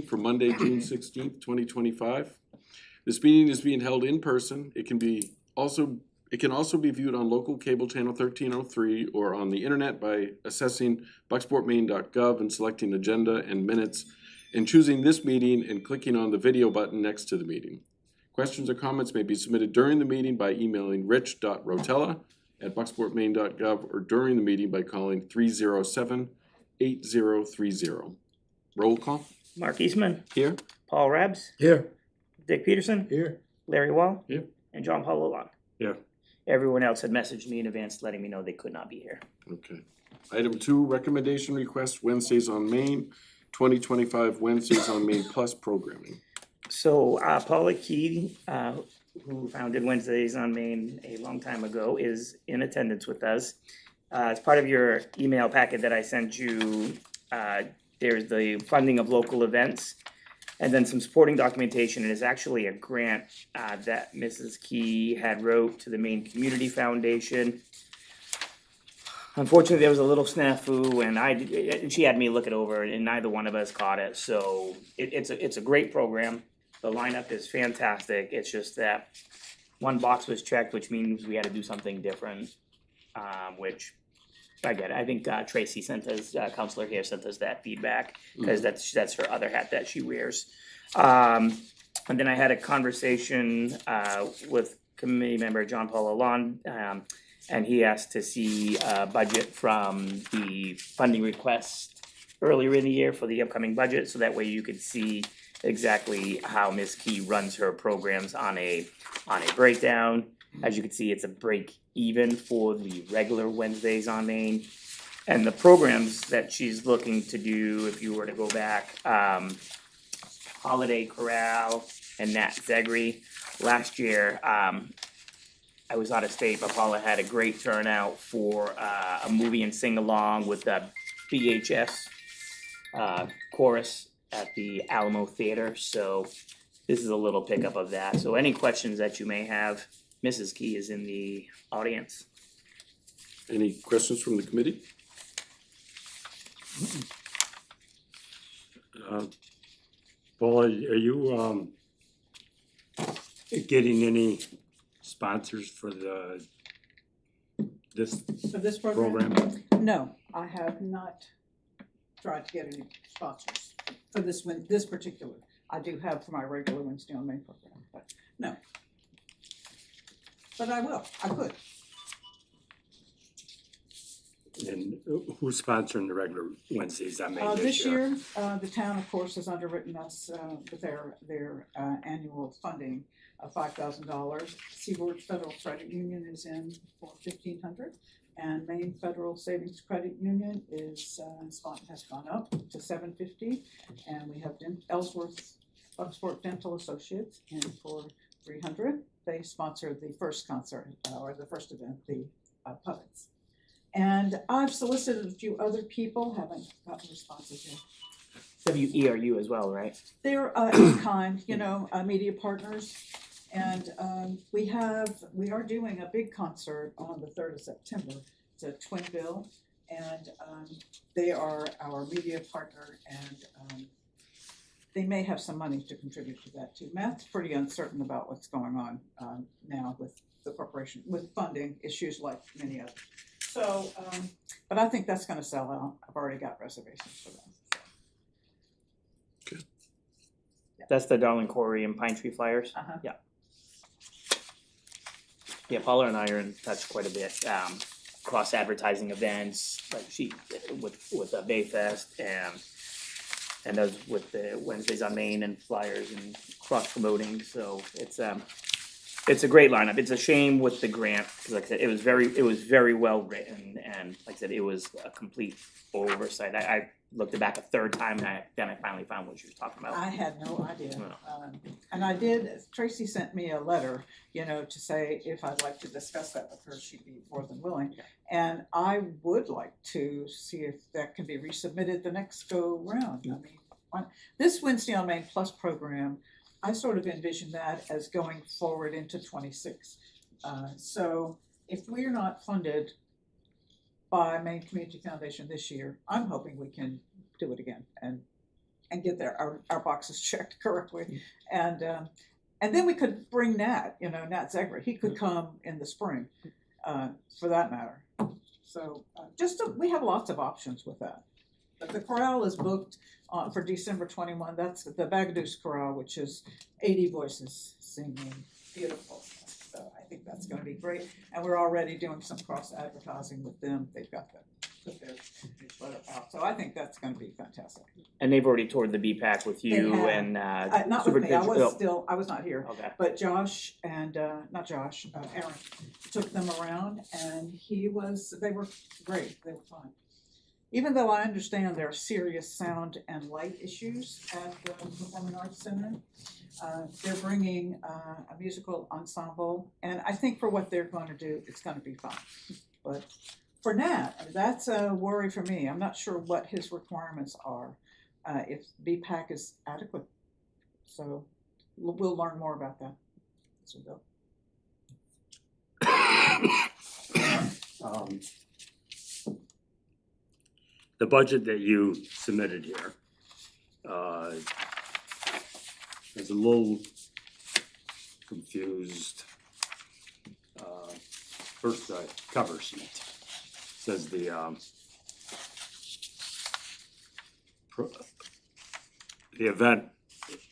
meeting for Monday, June 16th, 2025. This meeting is being held in person. It can also be viewed on local cable channel 1303 or on the internet by accessing bucksportmaine.gov and selecting agenda and minutes and choosing this meeting and clicking on the video button next to the meeting. Questions or comments may be submitted during the meeting by emailing rich.rotella@bucksportmaine.gov or during the meeting by calling 307-8030. Roll call. Mark Eastman, Here. Paul Rabs, Here. Dick Peterson, Here. Larry Wall, Here. and John Paul Lalonde. Here. Everyone else had messaged me in advance letting me know they could not be here. Okay. Item 2, recommendation request Wednesdays on Main, 2025 Wednesdays on Main Plus programming. So Paula Key, who founded Wednesdays on Main a long time ago, is in attendance with us. As part of your email packet that I sent you, there's the funding of local events and then some supporting documentation. It is actually a grant that Mrs. Key had wrote to the Maine Community Foundation. Unfortunately, there was a little snafu, and she had me look it over, and neither one of us caught it. So it's a great program. The lineup is fantastic. It's just that one box was checked, which means we had to do something different, which I get it. I think Tracy sent us, counselor here sent us that feedback because that's her other hat that she wears. And then I had a conversation with committee member John Paul Lalonde, and he asked to see a budget from the funding request earlier in the year for the upcoming budget, so that way you could see exactly how Ms. Key runs her programs on a breakdown. As you can see, it's a break even for the regular Wednesdays on Main. And the programs that she's looking to do, if you were to go back, Holiday Corral and Nat Zegri. Last year, I was out of state, but Paula had a great turnout for a movie and sing-along with the BHS chorus at the Alamo Theater. So this is a little pickup of that. So any questions that you may have, Mrs. Key is in the audience. Any questions from the committee? Paul, are you getting any sponsors for this For this program? program? No, I have not tried to get any sponsors for this particular. I do have for my regular Wednesday on Main program, but no. But I will, I could. And who's sponsoring the regular Wednesdays on Main This year, the town, of course, has underwritten us with their annual funding of $5,000. Seaboard Federal Credit Union is in for $1,500, and Maine Federal Savings Credit Union has gone up to $750, and we have Ellsworth Bucksport Dental Associates in for $300. They sponsored the first concert or the first event, the puppets. And I've solicited a few other people, haven't gotten responses yet. WERU as well, right? They're in kind, media partners. And we are doing a big concert on the 3rd of September. It's a twin bill, and they are our media partner, and they may have some money to contribute to that too. Matt's pretty uncertain about what's going on now with the corporation, with funding issues like many others. So, but I think that's gonna sell out. I've already got reservations for that. Good. That's the Darling Quarry and Pine Tree Flyers. Uh-huh. Yeah. Yeah, Paula and I are in touch quite a bit. Cross advertising events, like she with Bayfest and does with the Wednesdays on Main and flyers and cross promoting. So it's a great lineup. It's a shame with the grant because, like I said, it was very well written, and like I said, it was a complete oversight. I looked it back a third time, and then I finally found what she was talking about. I had no idea. No. And I did, Tracy sent me a letter, to say if I'd like to discuss that with her, she'd be more than willing. And I would like to see if that can be resubmitted the next go round. I mean, this Wednesday on Main Plus program, I sort of envision that as going forward into 26. So if we're not funded by Maine Community Foundation this year, I'm hoping we can do it again and and get our boxes checked correctly. And then we could bring Nat, Nat Zegra, he could come in the spring, for that matter. So, we have lots of options with that. But the chorale is booked for December 21. That's the Bagaduce Chorale, which is 80 voices singing, beautiful. So I think that's gonna be great. And we're already doing some cross advertising with them. They've got put their newsletter out. So I think that's gonna be fantastic. And they've already toured the BPAC with you They have. and, Not with me, I Superintendent- was not here. Okay. But Josh and, not Josh, Aaron took them around and they were great, they were fun. Even though I understand there are serious sound and light issues at the Performing Arts Center, they're bringing a musical ensemble, and I think for what they're going to do, it's going to be fun. But for Nat, that's a worry for me. I'm not sure what his requirements are, if BPAC is adequate. So we'll learn more about that as we go. The budget that you submitted here is a little confused. First, the cover sheet says the event,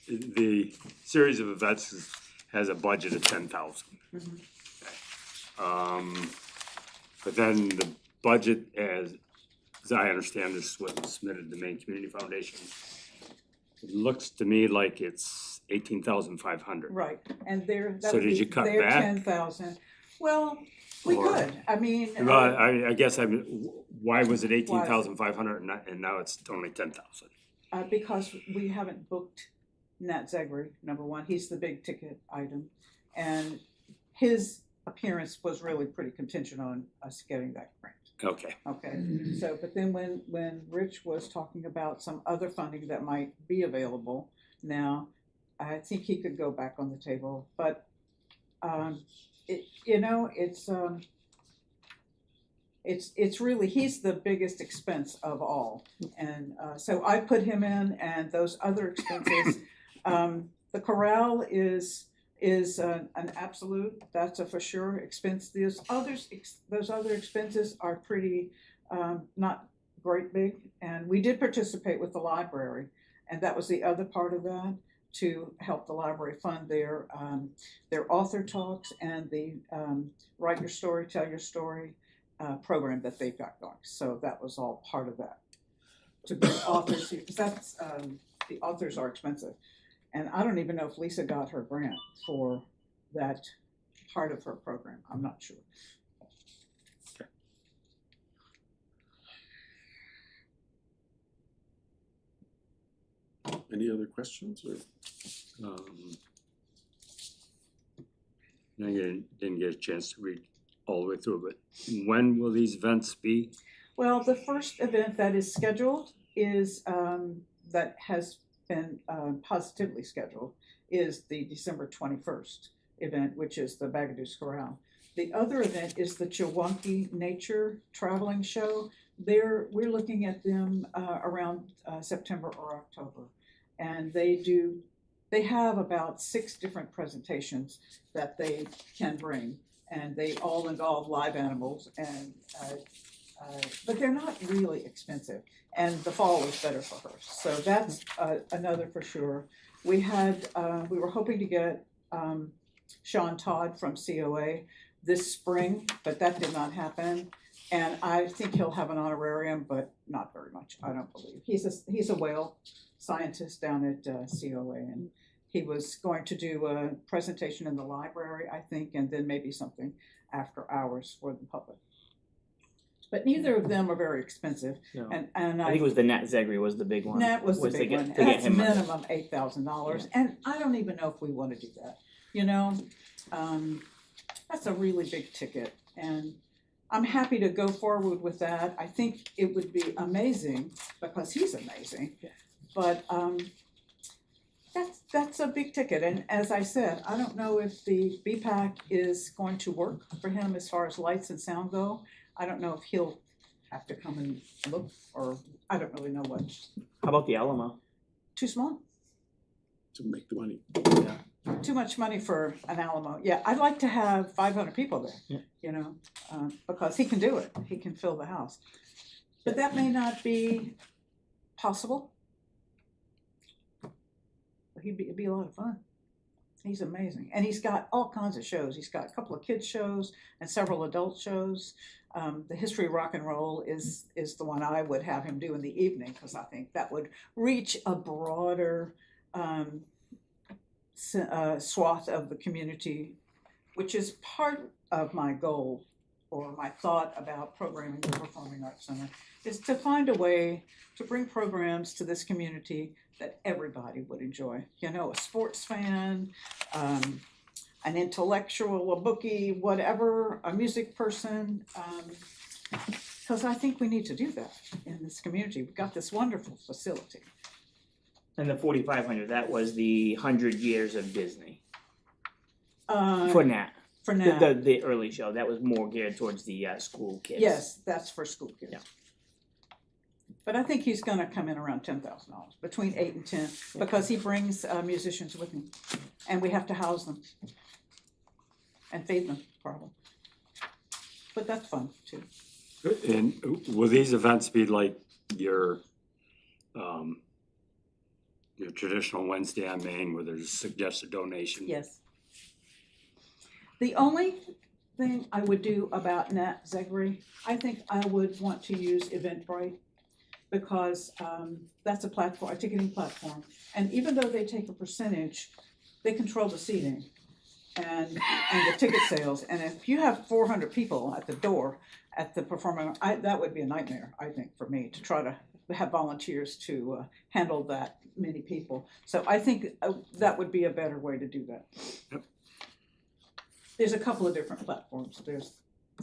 the series of events has a budget of 10,000. But then the budget, as I understand, this is what was submitted to the Maine Community Foundation. It looks to me like it's 18,500. Right, and So did you cut back? 10,000. Well, we Or- could, I mean. Well, I guess why was it 18,500 and now it's only 10,000? Because we haven't booked Nat Zegri, number one, he's the big ticket item. And his appearance was really pretty contingent on us getting that grant. Okay. Okay, so, but then when Rich was talking about some other funding that might be available now, I think he could go back on the table, but, it's really, he's the biggest expense of all. And, so I put him in, and those other expenses, the chorale is an absolute, that's a for sure expense. Those other expenses are pretty, not great big. And we did participate with the library, and that was the other part of that, to help the library fund their author talks and the Write Your Story, Tell Your Story program that they've got going. So that was all part of that. To bring authors here, because that's, the authors are expensive. And I don't even know if Lisa got her grant for that part of her program. I'm not sure. Any other questions or? I didn't get a chance to read all the way through, but when will these events be? Well, the first event that is scheduled is, that has been positively scheduled, is the December 21st event, which is the Bagaduce Chorale. The other event is the Chewonki Nature Traveling Show. We're looking at them around September or October. And they have about 6 different presentations that they can bring, and they all involve live animals, and but they're not really expensive, and the fall is better for her. So that's another for sure. We were hoping to get Sean Todd from COA this spring, but that did not happen. And I think he'll have an honorarium, but not very much, I don't believe. He's a whale scientist down at COA, and he was going to do a presentation in the library, I think, and then maybe something after hours for the public. But neither of them are very expensive, No. and I think it was the Nat Zegri was the big one. Nat was the to big get- one, to get that's him- minimum $8,000, and I don't even know if we wanna do that, that's a really big ticket, and I'm happy to go forward with that. I think it would be amazing, because he's amazing, but, that's a big ticket, and as I said, I don't know if the BPAC is going to work for him as far as lights and sound go. I don't know if he'll have to come and look, or I don't really know what. How about the Alamo? too small. To make the money. Too much money for an Alamo. Yeah, I'd like to have 500 people there, you know, because he can do it. He can fill the house. But that may not be possible. But it'd be a lot of fun. He's amazing. And he's got all kinds of shows. He's got a couple of kids shows and several adult shows. The History of Rock and Roll is the one I would have him do in the evening, because I think that would reach a broader swath of the community, which is part of my goal or my thought about programming the Performing Arts Center, is to find a way to bring programs to this community that everybody would enjoy. You know, a sports fan, an intellectual, a bookie, whatever, a music person, because I think we need to do that in this community. We've got this wonderful facility. And the 4,500, that was the 100 Years of Disney For for Nat. now, The early show, that was more geared towards the school kids. yes, that's for school kids. Yeah. But I think he's gonna come in around $10,000, between 8 and 10, because he brings musicians with him, and we have to house them and feed them, probably. But that's fun too. And will these events be like your traditional Wednesday on Main where there's a suggested donation? Yes. The only thing I would do about Nat Zegri, I think I would want to use Eventbrite, because that's a platform, a ticketing platform. And even though they take a percentage, they control the seating and the ticket sales. And if you have 400 people at the door at the performing, that would be a nightmare, I think, for me, to try to have volunteers to handle that many people. So I think that would be a better way to do that. Yep. There's a couple of different platforms.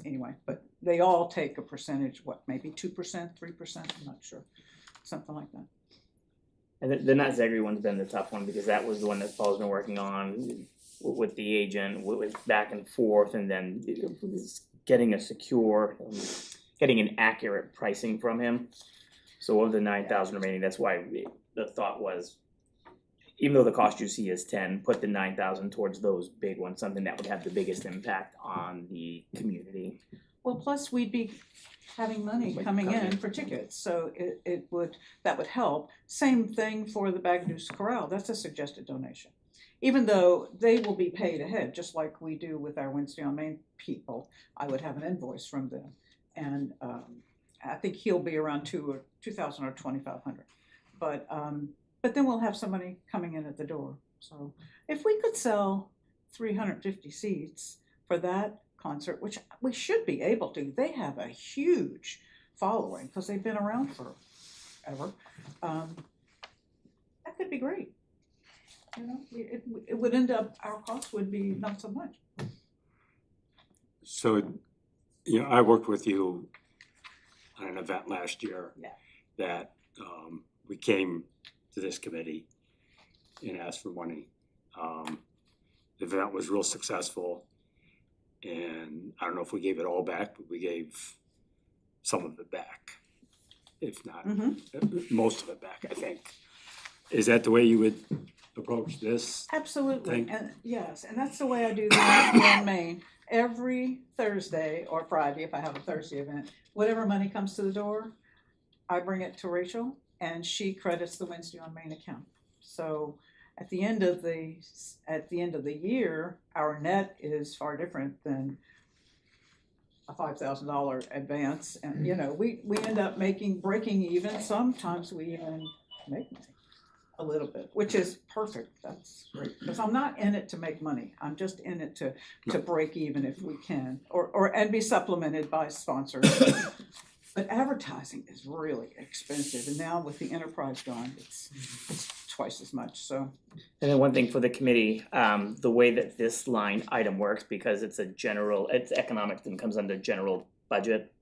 Anyway, but they all take a percentage, maybe 2%, 3%, I'm not sure, something like that. And the Nat Zegri one's been the tough one because that was the one that Paul's been working on with the agent, with back and forth, and then getting getting an accurate pricing from him. So of the 9,000 remaining, that's why the thought was, even though the cost you see is 10, put the 9,000 towards those big ones, something that would have the biggest impact on the community. Well, plus we'd be having money coming in for tickets, so that would help. Same thing for the Bagaduce Corral, that's a suggested donation. Even though they will be paid ahead, just like we do with our Wednesday on Main people, I would have an invoice from them. And I think he'll be around $2,000 or $2,500. But then we'll have somebody coming in at the door. So if we could sell 350 seats for that concert, which we should be able to, they have a huge following because they've been around forever. That could be great. You know, it would end up, our cost would be not so much. So, I worked with you on an event last year. Yeah. That we came to this committee and asked for money. The event was real successful, and I don't know if we gave it all back, but we gave some of it back, if not most of it back, I think. Is that the way you would approach this? Absolutely, and yes, and that's the way I do the Wednesday on Main. Every Thursday or Friday, if I have a Thursday event, whatever money comes to the door, I bring it to Rachel, and she credits the Wednesday on Main account. So at the end of the year, our net is far different than a $5,000 advance, and we end up breaking even. Sometimes we even make money a little bit, which is perfect. That's great, because I'm not in it to make money. I'm just in it to break even if we can, and be supplemented by sponsors. But advertising is really expensive, and now with the enterprise gone, it's twice as much. So, And then one thing for the committee, the way that this line item works, because it's economics and comes under general budget,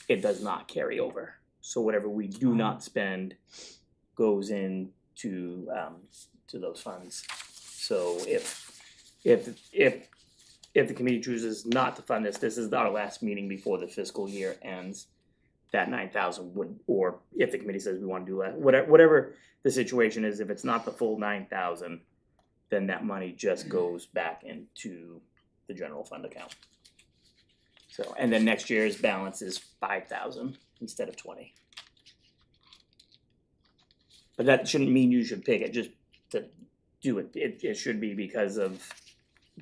it does not carry over. So whatever we do not spend goes in to those funds. So if the committee chooses not to fund this is our last meeting before the fiscal year ends. that 9,000 would, or if the committee says we wanna do that, whatever the situation is, if it's not the full 9,000, then that money just goes back into the general fund account. So, and then next year's balance is 5,000 instead of 20. But that shouldn't mean you should pick it just to do it. It should be because of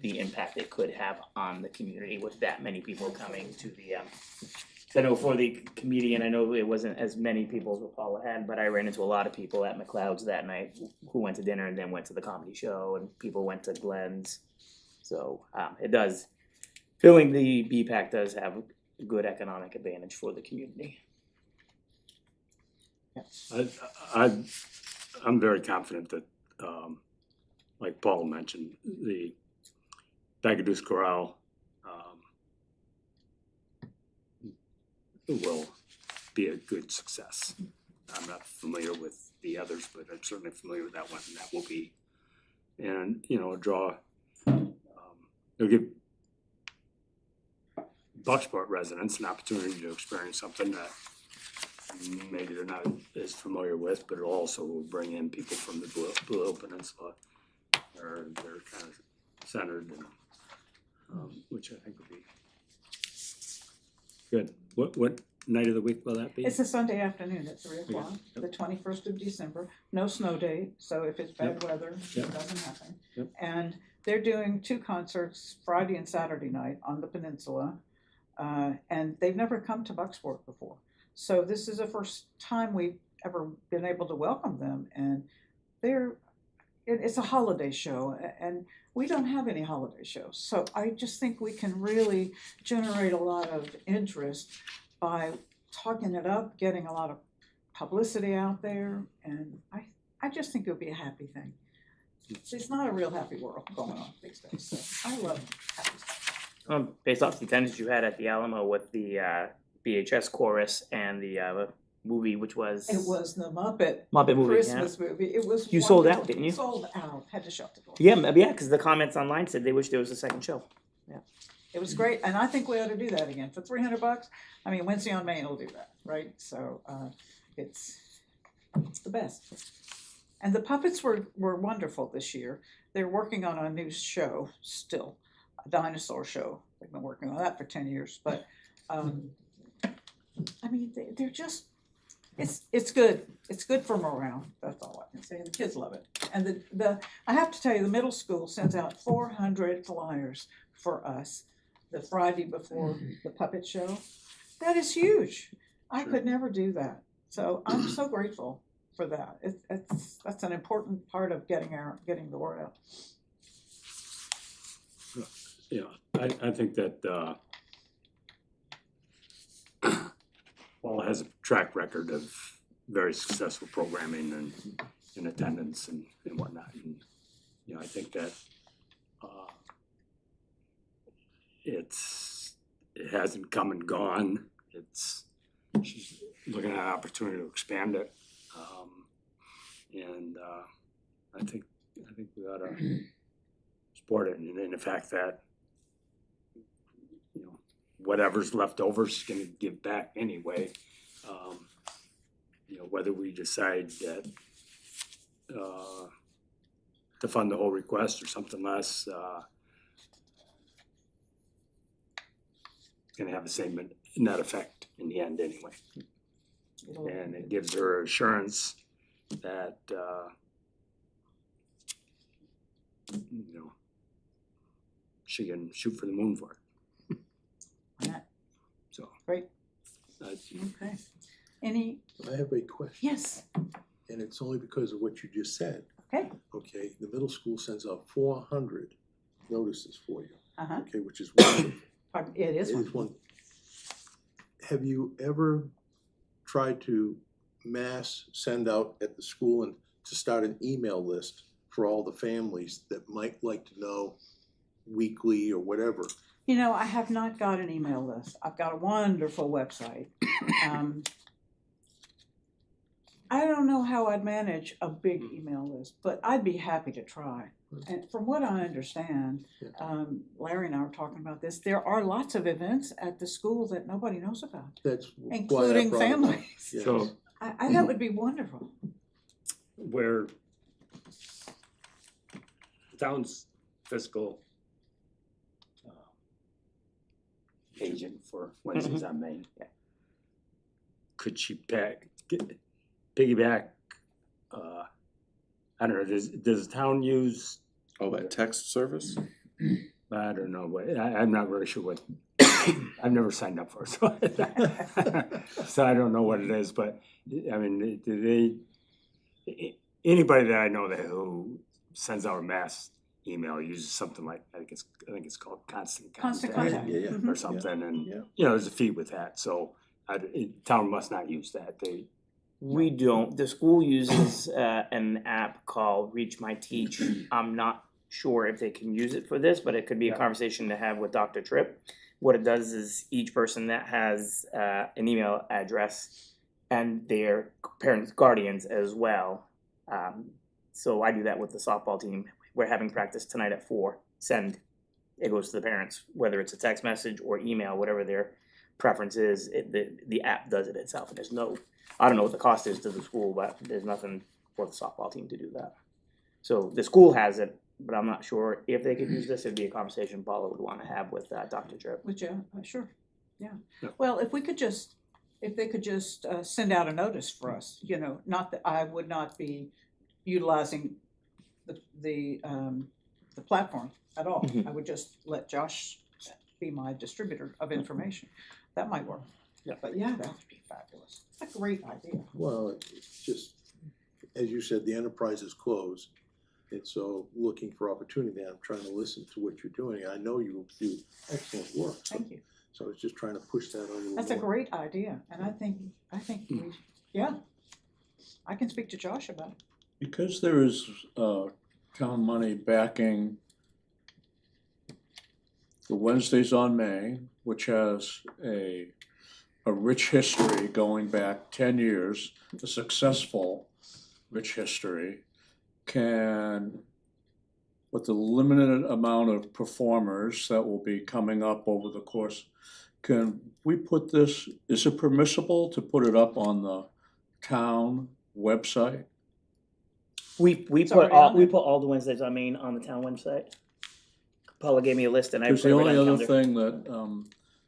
the impact it could have on the community with that many people coming to the, I know for the comedian, I know it wasn't as many people as what Paula had, but I ran into a lot of people at McLeod's that night who went to dinner and then went to the comedy show, and people went to Glenn's. So it does, filling the BPAC does have a good economic advantage for the community. I'm very confident that, like Paul mentioned, the Dagadoos Corral will be a good success. I'm not familiar with the others, but I'm certainly familiar with that one, and that will be, and, you know, it'll give Bucksport residents an opportunity to experience something that maybe they're not as familiar with, but it also will bring in people from the Blue Hill Peninsula, or they're kind of centered, and, which I think would be good. What night of the week will that be? It's a Sunday afternoon at 3:00, the 21st of December. No snow date, so if it's bad weather, Yep. it doesn't happen. Yep. And they're doing 2 concerts Friday and Saturday night on the peninsula, and they've never come to Bucksport before. So this is the first time we've ever been able to welcome them, and it's a holiday show, and we don't have any holiday shows. So I just think we can really generate a lot of interest by talking it up, getting a lot of publicity out there, and I just think it'll be a happy thing. There's not a real happy world going on these days, so I love happy stuff. Based off the attendance you had at the Alamo with the BHS chorus and the movie, which was It was the Muppet movie. Christmas movie. It was You sold out, wonderful. didn't you? Sold out. Had to shut the door. Yeah, because the comments online said they wish there was a second show. It was great, and I think we ought to do that again for $300. I mean, Wednesday on Main will do that, right? So it's the best. And the puppets were wonderful this year. They're working on a new show still, a dinosaur show. They've been working on that for 10 years, but I mean, they're just. It's good. It's good for morale. That's all I can say. The kids love it. And I have to tell you, the middle school sends out 400 flyers for us the Friday before the puppet show. That is huge. I could never do that. So I'm so grateful for that. That's an important part of getting the word out. Yeah, I think that Paul has a track record of very successful programming and attendance and whatnot. And, you know, I think that it hasn't come and gone. She's looking at an opportunity to expand it. And I think we ought to support it, and the fact that, you know, whatever's left over is going to give back anyway. You know, whether we decide that to fund the whole request or something less, it's going to have the same net effect in the end anyway. And it gives her assurance that you know, she can shoot for the moon for it. Yeah. So. Great. Okay. Any? I have a question, Yes. and it's only because of what you just said. Okay. Okay, the middle school sends out 400 notices for you, Uh-huh. okay, which is wonderful. It is It one. is one. Have you ever tried to mass send out at the school and to start an email list for all the families that might like to know weekly or whatever? You know, I have not got an email list. I've got a wonderful website. I don't know how I'd manage a big email list, but I'd be happy to try. And from what I understand, Larry and I were talking about this, there are lots of events at the school that nobody knows about, That's why I including brought it up. families. Yes. So That would be wonderful. where the town's fiscal agent for Wednesdays on Main. Could she piggyback, I don't know, does the town use, Oh, that text service? I don't know, what I'm not really sure what, I've never signed up for it, so I don't know what it is, but, I mean, do they, anybody that I know that who sends out a mass email uses something like, I think it's called Constant Constant Contact. contact. Yeah, yeah. Mhm. Or something, and, Yeah. you know, there's a fee with that, so, town must not use that, We don't. The school uses an app called Reach My Teach. I'm not sure if they can use it for this, but it could be a Yeah. conversation to have with Dr. Tripp. What it does is each person that has an email address and their parents, guardians as well. So I do that with the softball team. We're having practice tonight at 4. Send. It goes to the parents, whether it's a text message or email, whatever their preference is. The app does it itself, and there's no. I don't know what the cost is to the school, but there's nothing for the softball team to do that. So the school has it, but I'm not sure if they could use this. It'd be a conversation Paula would want to have with Dr. Tripp. Would you? Sure, yeah. Yeah. Well, if they could just send out a notice for us, not that I would not be utilizing the platform at all. Mhm. I would just let Josh be my distributor of information. That might work. Yeah. But yeah, that would be fabulous. It's a great idea. Well, it's just, as you said, the enterprise is closed. And so looking for opportunity, I'm trying to listen to what you're doing. I know you do excellent work. Thank you. So I was just trying to push that a little more. That's a great idea, and I think I can speak to Josh about it. Because there is town money backing the Wednesdays on Main, which has a rich history going back 10 years, a successful rich history, with the limited amount of performers that will be coming up over the course, can we put this, is it permissible to put it up on the town website? We It's put already all on we there. put all the Wednesdays on Main on the town website. Paula gave me a list and I put Because it the right only on other the calendar. thing that,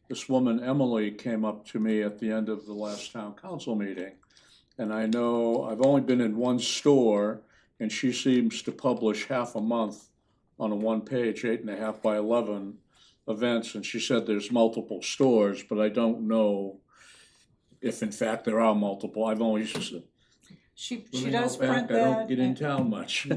this woman, Emily, came up to me at the end of the last town council meeting. And I know, I've only been in one store, and she seems to publish half a month on a one-page, 8.5 by 11 events, and she said there's multiple stores, but I don't know if in fact there are multiple. I've only just, She living does out back, print I that. don't get in and- town much.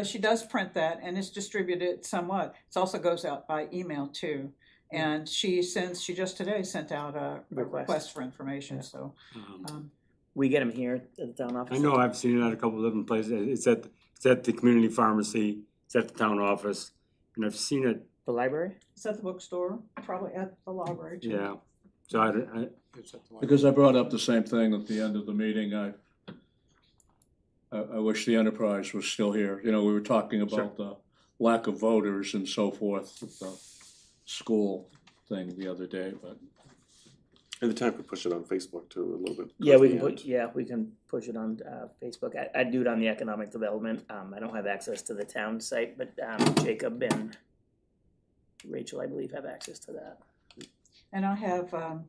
She does print that, and it's distributed somewhat. It also goes out by email too. And she just today sent out a request for information, so. We get them here at the town office. I know I've seen it at a couple of different places, it's at the community pharmacy, it's at the town office, and I've seen it, The library? It's at the bookstore, probably at the library too. yeah, so I Because I brought up the same thing at the end of the meeting, I wish the enterprise was still here, we were talking about the lack of voters and so forth, with the school thing the other day, but. And the town could push it on Facebook too, a little bit. Yeah, we towards can the end. we can push it on Facebook. I do it on the economic development. I don't have access to the town site, but Jacob and Rachel, I believe, have access to that. And I have a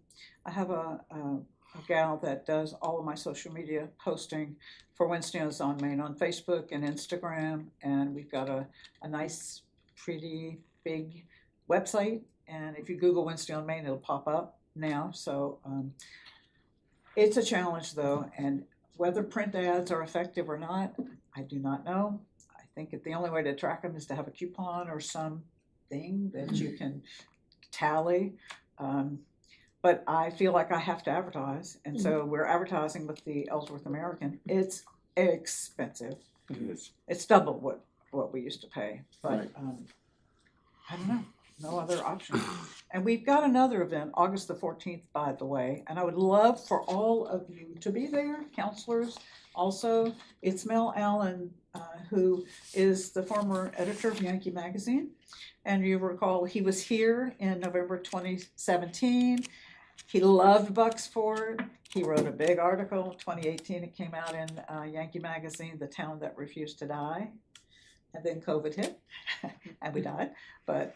gal that does all of my social media posting for Wednesdays on Main on Facebook and Instagram, and we've got a nice, pretty big website. And if you Google Wednesday on Main, it'll pop up now. So it's a challenge though, and whether print ads are effective or not, I do not know. I think the only way to track them is to have a coupon or something that you can tally. But I feel like I have to advertise, and so we're advertising with the Ellsworth American. It's expensive. it's, It's double what we used to pay, but Right. I don't know. no other option. And we've got another event, August the 14th, by the way, and I would love for all of you to be there, counselors. Also, it's Mel Allen, who is the former editor of Yankee Magazine. And you recall, he was here in November 2017. He loved Bucksport. He wrote a big article, 2018, it came out in Yankee Magazine, The Town That Refused to Die. And then COVID hit, and we died. But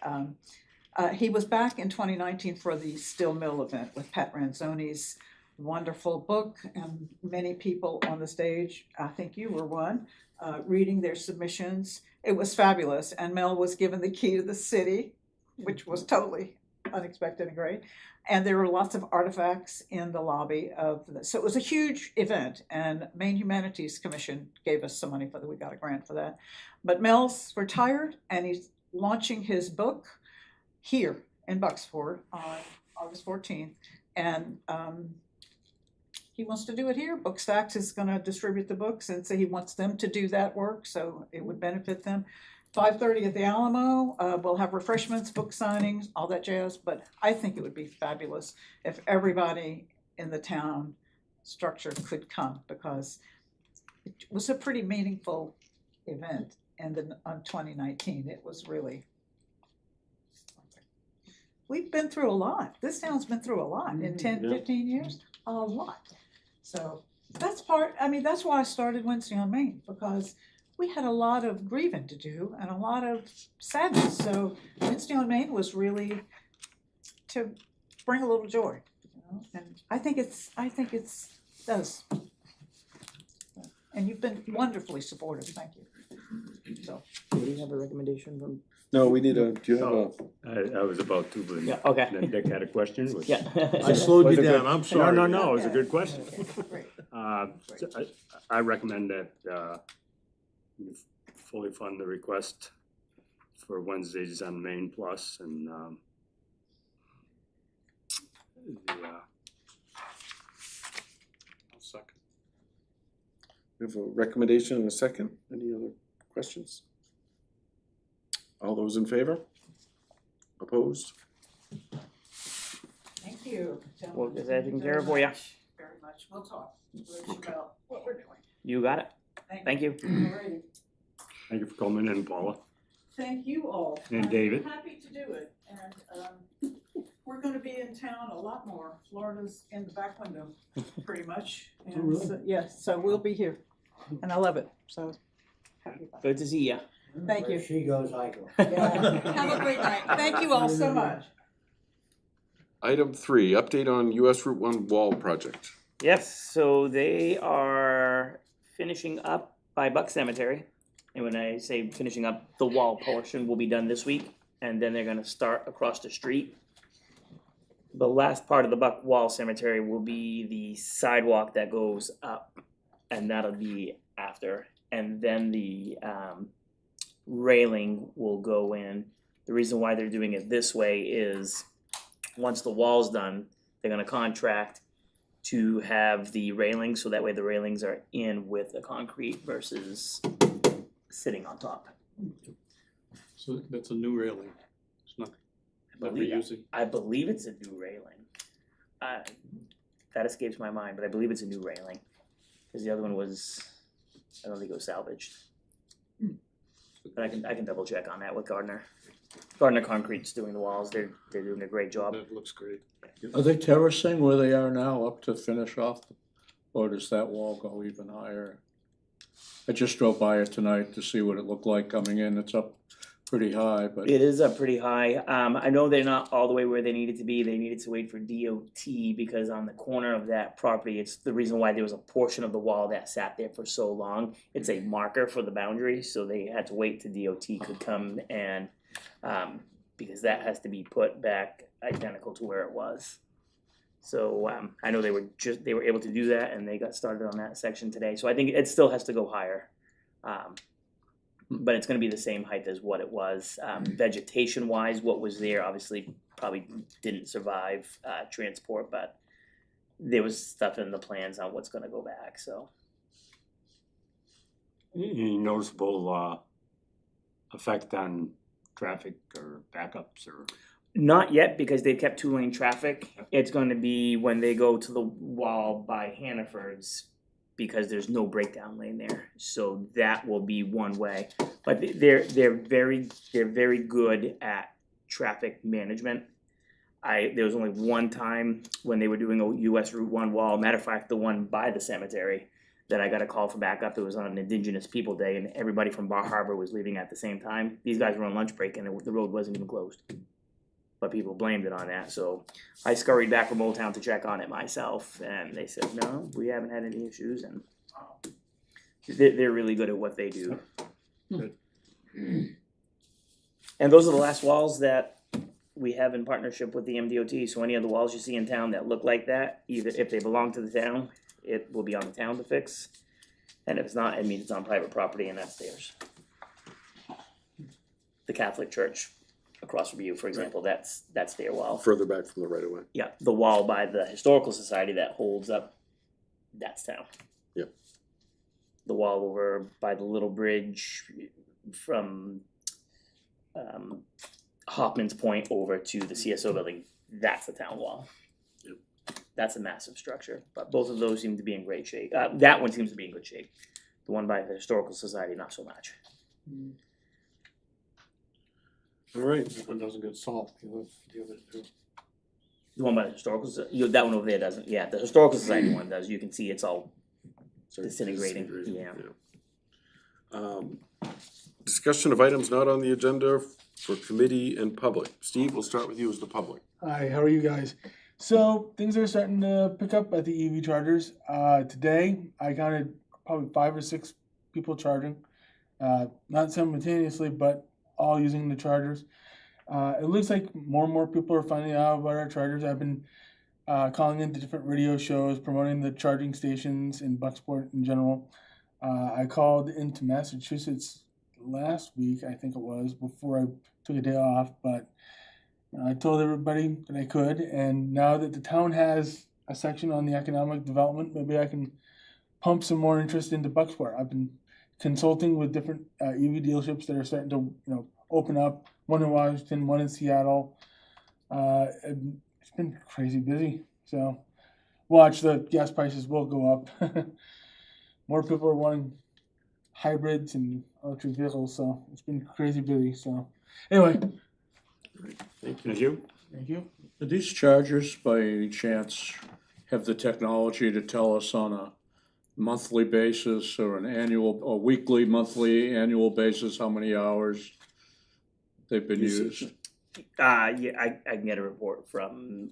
he was back in 2019 for the Still Mill event with Pat Ranzoni's wonderful book, and many people on the stage, I think you were one, reading their submissions. It was fabulous, and Mel was given the key to the city, which was totally unexpected and great. And there were lots of artifacts in the lobby of so it was a huge event, and Maine Humanities Commission gave us some money for that. We got a grant for that. But Mel's retired, and he's launching his book here in Bucksport on August 14th. And he wants to do it here. Bookstacks is going to distribute the books, and so he wants them to do that work, so it would benefit them. 5:30 at the Alamo, we'll have refreshments, book signings, all that jazz, but I think it would be fabulous if everybody in the town structure could come, because it was a pretty meaningful event, and then on 2019, it was really, we've been through a lot. This town's been through a lot in 10, 15 years, a lot. So that's that's why I started Wednesday on Main, because we had a lot of grieving to do and a lot of sadness. So Wednesday on Main was really to bring a little joy, you know? And I think it's does. And you've been wonderfully supportive. Thank you. So Do you have a recommendation from? No, we need do you have I was about to, but Yeah, okay. then Dick had a question. which- Yeah. I slowed Was you it down, good? I'm sorry. No, it was a good question. great. So I recommend that you fully fund the request for Wednesdays on Main Plus, and second. We have a recommendation and a second. Any other questions? All those in favor? Opposed? Thank you. Well, is that taken care of for you? Very much. We'll talk about what we're doing. You got it. Thank you. Alrighty. thank you for coming in, Paula. Thank you all. And David. I'm happy to do it, and we're gonna be in town a lot more. Florida's in the back window, pretty much. And so, yes, so we'll be here, and I love it, so happy about it. Good to see you. Thank you. Where she goes, I go. Yeah. Have a great night. Thank you all so much. Item 3, update on US Route 1 wall project. Yes, so they are finishing up by Buck Cemetery. And when I say finishing up, the wall portion will be done this week, and then they're gonna start across the street. The last part of the Buck Wall Cemetery will be the sidewalk that goes up, and that'll be after. And then the railing will go in. The reason why they're doing it this way is, once the wall's done, they're gonna contract to have the railings, so that way the railings are in with the concrete versus sitting on top. So that's a new railing. It's not that we're Believe- using. I believe it's a new railing. That escapes my mind, but I believe it's a new railing. Cause the other one was, I don't think it was salvaged. But I can double check on that with Gardner. Gardner Concrete's doing the walls, they're doing a great job. That looks great. Are they terracing where they are now up to finish off? Or does that wall go even higher? I just drove by it tonight to see what it looked like coming in. It's up pretty high, but It is up pretty high. I know they're not all the way where they needed to be. They needed to wait for DOT because on the corner of that property, it's the reason why there was a portion of the wall that sat there for so long. It's a marker for the boundary, so they had to wait till DOT could come and, because that has to be put back identical to where it was. So, I know they were able to do that and they got started on that section today. So I think it still has to go higher. But it's gonna be the same height as what it was. Vegetation wise, what was there obviously probably didn't survive transport, but there was stuff in the plans on what's gonna go back, so. Any noticeable effect on traffic or backups or? Not yet, because they've kept 2-lane traffic. It's gonna be when they go to the wall by Hannaford's, because there's no breakdown lane there. So that will be one way. But they're very good at traffic management. There was only one time when they were doing a US Route 1 wall, matter of fact, the one by the cemetery, that I got a call from backup. It was on an Indigenous People Day, and everybody from Bar Harbor was leaving at the same time. These guys were on lunch break, and the road wasn't even closed. But people blamed it on that, so I scurried back from Old Town to check on it myself, and they said, no, we haven't had any issues, and they're really good at what they do. Good. And those are the last walls that we have in partnership with the MDOT, so any of the walls you see in town that look like that, either if they belong to the town, it will be on the town to fix, and if it's not, it means it's on private property, and that's theirs. The Catholic Church across from you, for example, that's their wall. Further back from the right of way. Yeah, the wall by the Historical Society that holds up, that's town. Yep. The wall over by the little bridge from Hoffman's Point over to the CSO building, that's the town wall. Yep. That's a massive structure, but both of those seem to be in great shape. That one seems to be in good shape. The one by the Historical Society, not so much. All right, That one doesn't get salt, the other two. The one by the Historical, that one over there doesn't, yeah, the Historical Society one does, you can see it's all sorry, disintegrating, yeah. Discussion of items not on the agenda for committee and public. Steve, we'll start with you as the public. Hi, how are you guys? So things are starting to pick up at the EV chargers. Today I counted probably 5 or 6 people charging, not simultaneously, but all using the chargers. It looks like more and more people are finding out about our chargers. I've been calling into different radio shows, promoting the charging stations in Bucksport in general. I called into Massachusetts last week, I think it was, before I took a day off, but I told everybody that I could, and now that the town has a section on the economic development, maybe I can pump some more interest into Bucksport. I've been consulting with different EV dealerships that are starting to, open up. One in Washington, one in Seattle. And it's been crazy busy. So watch, the gas prices will go up. More people are wanting hybrids and electric vehicles, so it's been crazy busy. So anyway, Thank Thank you. thank you. Do these chargers by any chance have the technology to tell us on a monthly basis or an annual, or weekly, monthly, annual basis, how many hours they've been Usage. used? Yeah, I can get a report from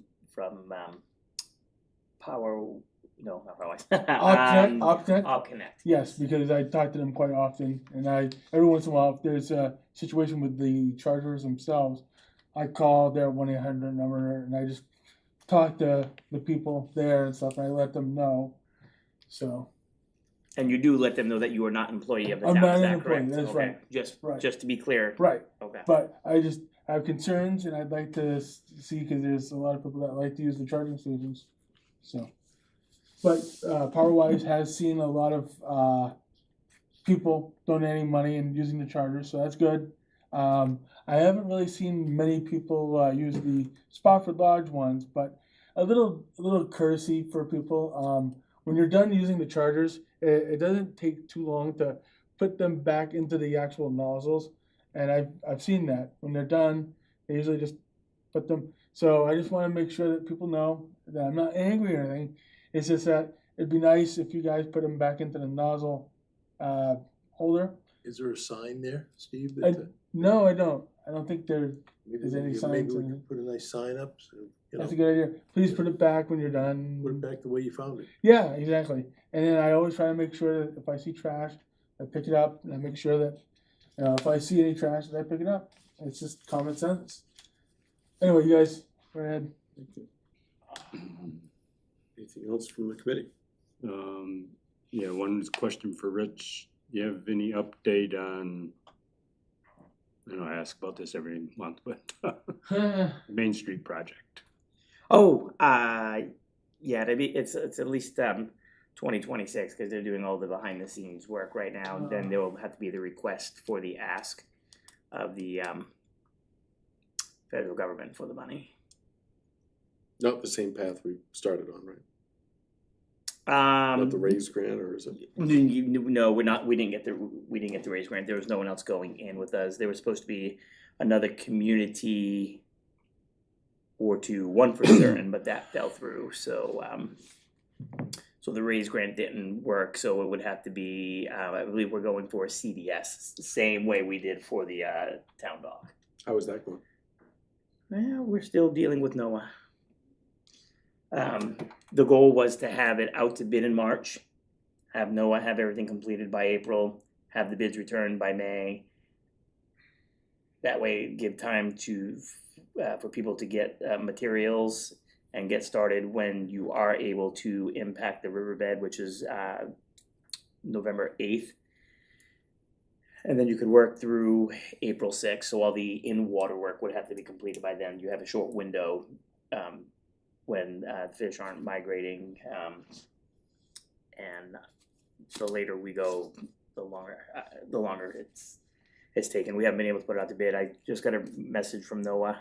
Power, no, not Power. Opconnect? Opconnect. Yes, because I talk to them quite often, and every once in a while, if there's a situation with the chargers themselves, I call their 1-800 number, and I just talk to the people there and stuff, and I let them know. So, And you do let them know that you are not an employee of the I'm town, not is an that employee, correct? that's Okay. right. Right. Just to be clear. right, Okay. but I just have concerns, and I'd like to see, because there's a lot of people that like to use the charging stations, so. But PowerWise has seen a lot of people donating money and using the chargers, so that's good. I haven't really seen many people use the Spofford Lodge ones, but a little courtesy for people. When you're done using the chargers, it doesn't take too long to put them back into the actual nozzles, and I've seen that when they're done, they usually just put them. So I just want to make sure that people know that I'm not angry or anything. It's just that it'd be nice if you guys put them back into the nozzle holder. Is there a sign there, Steve? I- that, No, I don't. I don't think there. maybe is there any maybe signs we in can put a nice sign up, so, That's a good idea. Please put it back when you're done. put it back the way you found it. Yeah, exactly. And then I always try to make sure that if I see trash, I pick it up, and I make sure that if I see any trash, that I pick it up. It's just common sense. Anyway, you guys, go ahead. Anything else from the committee? Yeah, one question for Rich. Do you have any update on, I know I ask about this every month, but Main Street project? Oh, yeah, it's at least 2026, because they're doing all the behind the scenes work right now, and then there will have to be the request for the ask of the federal government for the money. Not the same path we started on, right? Um, Not the raise grant, or is it? No, we didn't get the raise grant. There was no one else going in with us. There was supposed to be another community or two, one for certain, but that fell through. So so the raise grant didn't work. So it would have to be, I believe we're going for a CDS, the same way we did for the town dock. How is that going? Well, we're still dealing with NOAA. The goal was to have it out to bid in March, have NOAA have everything completed by April, have the bids returned by May. That way, give time to for people to get materials and get started when you are able to impact the riverbed, which is November 8th. And then you could work through April 6th, so all the in-water work would have to be completed by then. You have a short window when fish aren't migrating, and the later we go, the longer it's taken. We haven't been able to put it out to bid. I just got a message from NOAA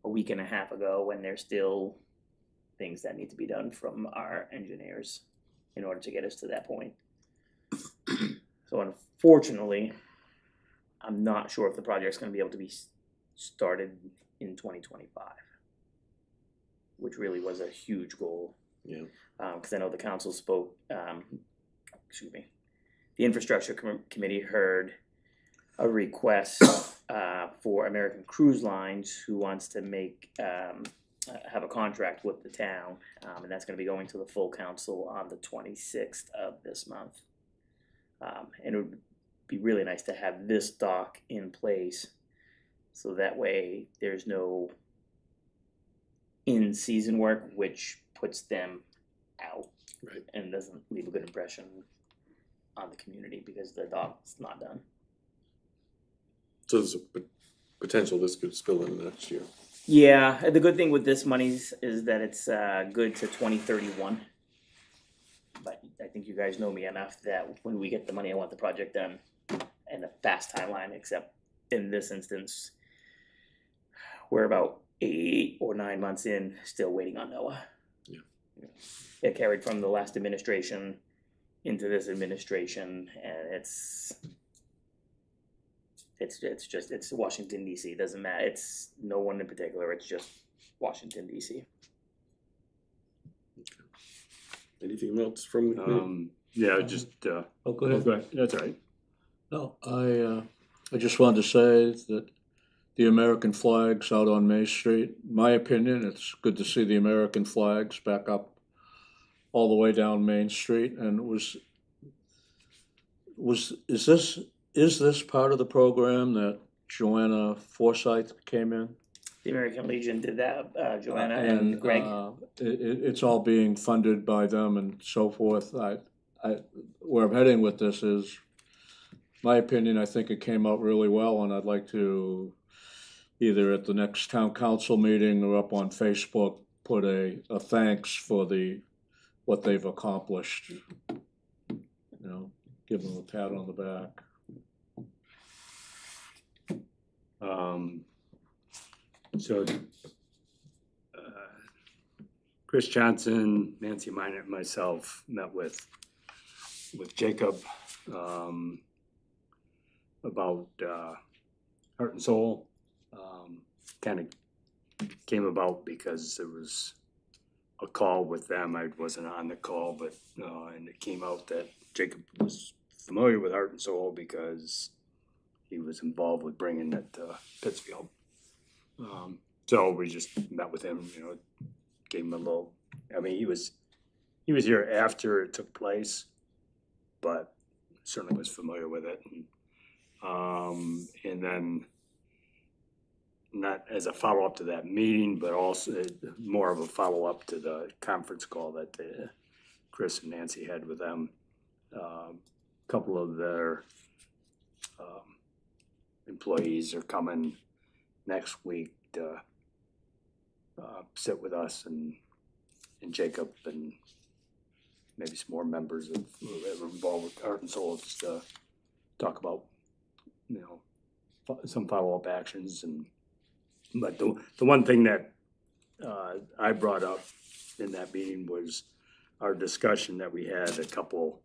a week and a half ago, and there's still things that need to be done from our engineers in order to get us to that point. So unfortunately, I'm not sure if the project's going to be able to be started in 2025. Which really was a huge goal. Yeah. Because I know the council spoke, the infrastructure committee heard a request for American Cruise Lines, who wants to have a contract with the town, and that's going to be going to the full council on the 26th of this month. And it would be really nice to have this dock in place, so that way there's no in-season work, which puts them out, Right. and doesn't leave a good impression on the community because the dock's not done. So there's a potential this could spill into next year. Yeah, and the good thing with this money is that it's good to 2031. But I think you guys know me enough that when we get the money, I want the project done in a fast timeline, except in this instance, we're about 8 or 9 months in, still waiting on NOAA. Yeah. It carried from the last administration into this administration, and it's Washington DC. It doesn't matter. It's no one in particular. It's just Washington DC. Anything else from the committee? Yeah, just, Oh, go ahead. go ahead, that's all right. No, I just wanted to say that the American flags out on Main Street, my opinion, it's good to see the American flags back up all the way down Main Street. And is this part of the program that Joanna Forsythe came in? The American Legion did that, Joanna and Greg. It's all being funded by them and so forth. Where I'm heading with this is, my opinion, I think it came out really well, and I'd like to either at the next town council meeting or up on Facebook put a thanks for what they've accomplished. Give them a pat on the back. So, Chris Johnson, Nancy Minor, and myself met with Jacob, about, Heart and Soul. Kind of came about because there was a call with them. I wasn't on the call, but, and it came out that Jacob was familiar with Heart and Soul because he was involved with bringing it to Pittsfield. So we just met with him, gave him a little, I mean, he was here after it took place, but certainly was familiar with it. And then not as a follow-up to that meeting, but also more of a follow-up to the conference call that Chris and Nancy had with them. A couple of their employees are coming next week to sit with us and Jacob and maybe some more members of who are involved with Heart and Soul, just to talk about some follow-up actions and But the one thing that, I brought up in that meeting was our discussion that we had a couple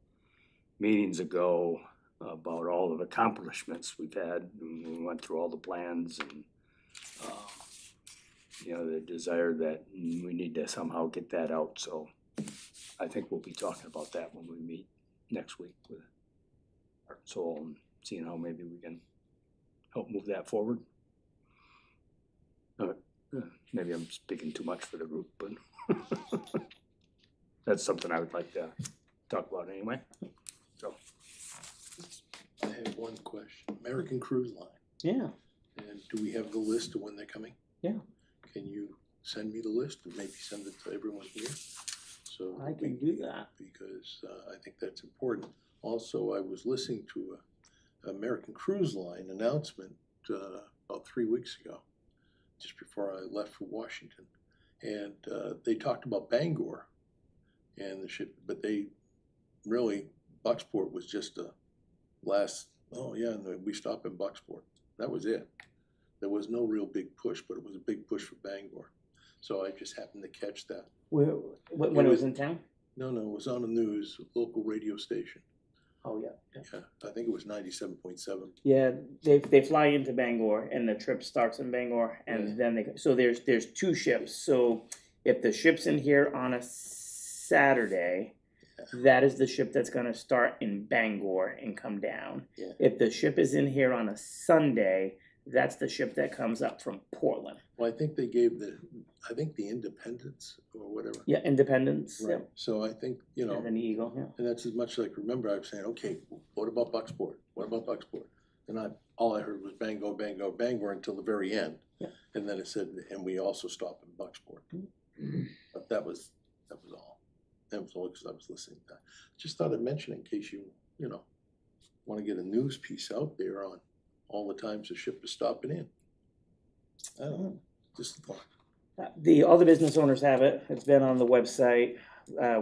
meetings ago about all the accomplishments we've had, and we went through all the plans and, you know, the desire that we need to somehow get that out, so I think we'll be talking about that when we meet next week with Art and Soul and seeing how maybe we can help move that forward. Maybe I'm speaking too much for the group, but that's something I would like to talk about anyway, so. I have one question. American Cruise Line, Yeah, and do we have the list of when they're coming? Yeah. Can you send me the list and maybe send it to everyone here? So I can do that. because I think that's important. Also, I was listening to a American Cruise Line announcement about 3 weeks ago, just before I left for Washington, and they talked about Bangor and the ship, but they really Bucksport was just a last. Oh yeah, and we stopped in Bucksport. That was it. There was no real big push, but it was a big push for Bangor. So I just happened to catch that. When it was in town? No, it was on the news, local radio station. Oh, yeah. Yeah, I think it was 97.7. Yeah, they fly into Bangor and the trip starts in Bangor and Yeah. then so there's two ships. So if the ship's in here on a Saturday, that is the ship that's gonna start in Bangor and come down. Yeah. If the ship is in here on a Sunday, that's the ship that comes up from Portland. Well, I think they gave the Independence or whatever. Yeah, Independence. Right. So I think, you know, And then the Eagle, yeah. and that's as much like, remember, I was saying, okay, what about Bucksport? What about Bucksport? And all I heard was Bangor, Bangor, Bangor until the very end. Yeah. And then it said, and we also stopped in Bucksport. But that was all. That was all because I was listening to that. Just thought I'd mention in case you know, want to get a news piece out there on all the times the ship is stopping in. I don't know, just a thought. All the business owners have it. It's been on the website.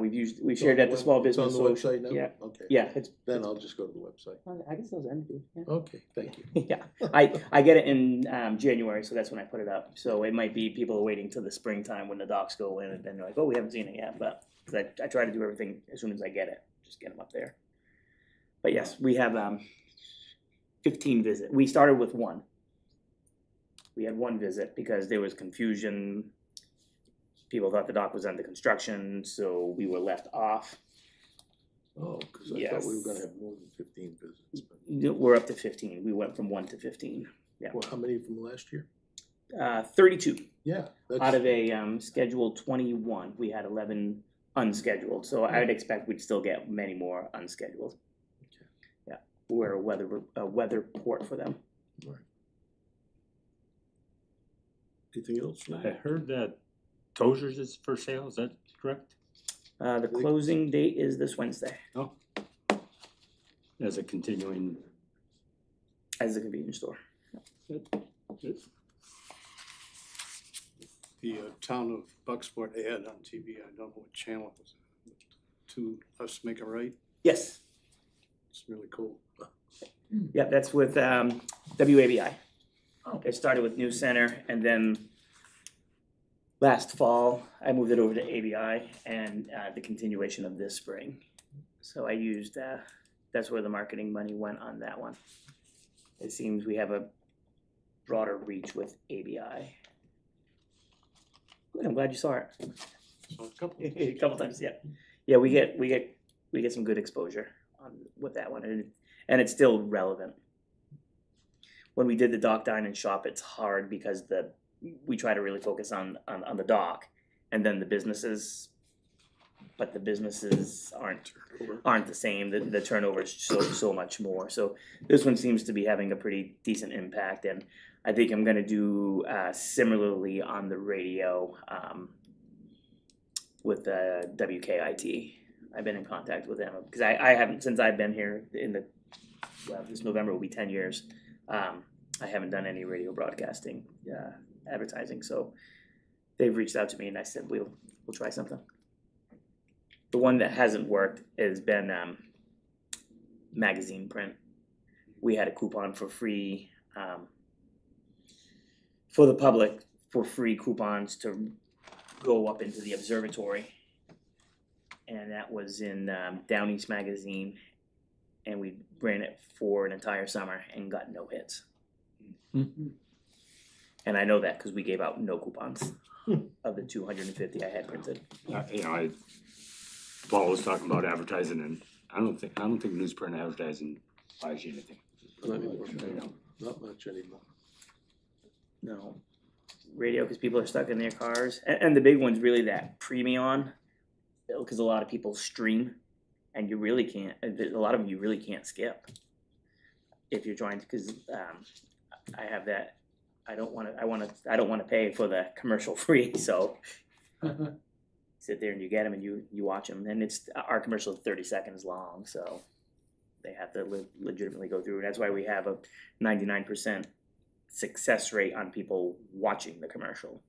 We've shared at the small It's on business. the website now? Yeah, Okay. yeah. It's Then I'll just go to the website. I guess those empty. Yeah. Okay, thank you. Yeah, I get it in January, so that's when I put it up. So it might be people are waiting till the springtime when the docs go in, and then they're like, "Oh, we haven't seen it yet." But 'cause I try to do everything as soon as I get it, just get them up there. But yes, we have 15 visits. We started with one. We had one visit because there was confusion. People thought the dock was under construction, so we were left off. Oh, because I thought we were Yes. gonna have more than 15 visits. But, We're up to 15. We went from 1 to 15. Yeah, well, how many from last year? 32. Yeah. Out of a scheduled 21, we had 11 unscheduled, so I'd expect we'd still get many more unscheduled. Okay. Yeah, we're a weather port for them. Anything else? I heard that Tozer's is for sale, is that correct? The closing date is this Wednesday Oh. As a continuing, as a convenience store. The town of Bucksport ad on TV, I don't know what channel it was. To Us Make It Right, Yes, it's really cool. yeah, that's with WABI. It started with News Center, and then last fall, I moved it over to ABI, and the continuation of this spring. So I used, that's where the marketing money went on that one. It seems we have a broader reach with ABI. Good, I'm glad you saw it. So a couple. A couple times, yeah. Yeah, we get some good exposure on with that one, and it's still relevant. When we did the dock, dine, and shop, it's hard because we try to really focus on the dock, and then the businesses, but the businesses aren't the same. The turnover is so much more. So this one seems to be having a pretty decent impact, and I think I'm gonna do similarly on the radio with WKIT. I've been in contact with them because I haven't, since I've been here this November will be 10 years. I haven't done any radio broadcasting advertising, so they've reached out to me and I said we'll try something. The one that hasn't worked has been magazine print. We had a coupon for free for the public for free coupons to go up into the observatory. And that was in Down East Magazine, and we ran it for an entire summer and got no hits. And I know that because we gave out no coupons of the 250 I had printed. You know, Paul was talking about advertising, and I don't think newsprint advertising buys you anything. Not anymore. Not much anymore. No. Radio, because people are stuck in their cars. And the big one's really that Premion, because a lot of people stream, and you really can't, a lot of them you really can't skip. If you're trying to, because I have that, I don't want to pay for the commercial free, so sit there and you get them and you watch them. And our commercial is 30 seconds long, so they have to legitimately go through. And that's why we have a 99% success rate on people watching the commercial.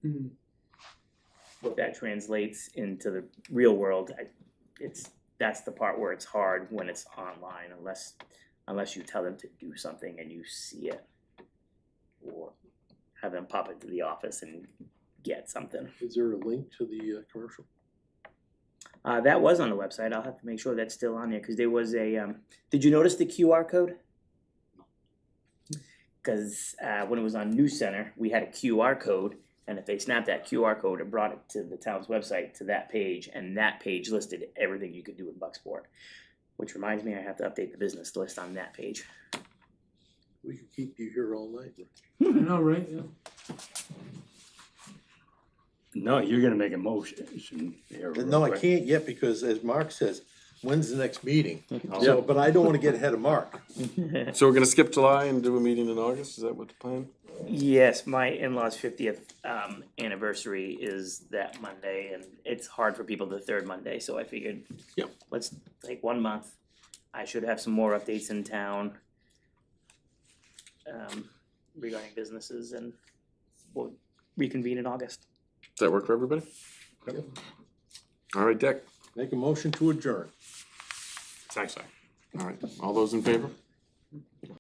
What that translates into the real world, that's the part where it's hard when it's online, unless you tell them to do something and you see it, or have them pop into the office and get something. Is there a link to the commercial? That was on the website. I'll have to make sure that's still on there because there was a. Did you notice the QR code? Because when it was on News Center, we had a QR code, and if they snapped that QR code, it brought it to the town's website to that page, and that page listed everything you could do in Bucksport. Which reminds me, I have to update the business list on that page. We could keep you here all night. I know, right? Yeah. No, you're gonna make a motion here. real No, I quick. can't yet because as Mark says, when's the next meeting? So, but I don't wanna get ahead of Mark. So we're gonna skip July and do a meeting in August, is that what the plan? Yes, my in-laws' 50th anniversary is that Monday, and it's hard for people the third Monday, so I figured, Yep. let's take 1 month. I should have some more updates in town regarding businesses, and we'll reconvene in August. Does that work for everybody? Yep. All right, Dick. Make a motion to adjourn. All right, all those in favor?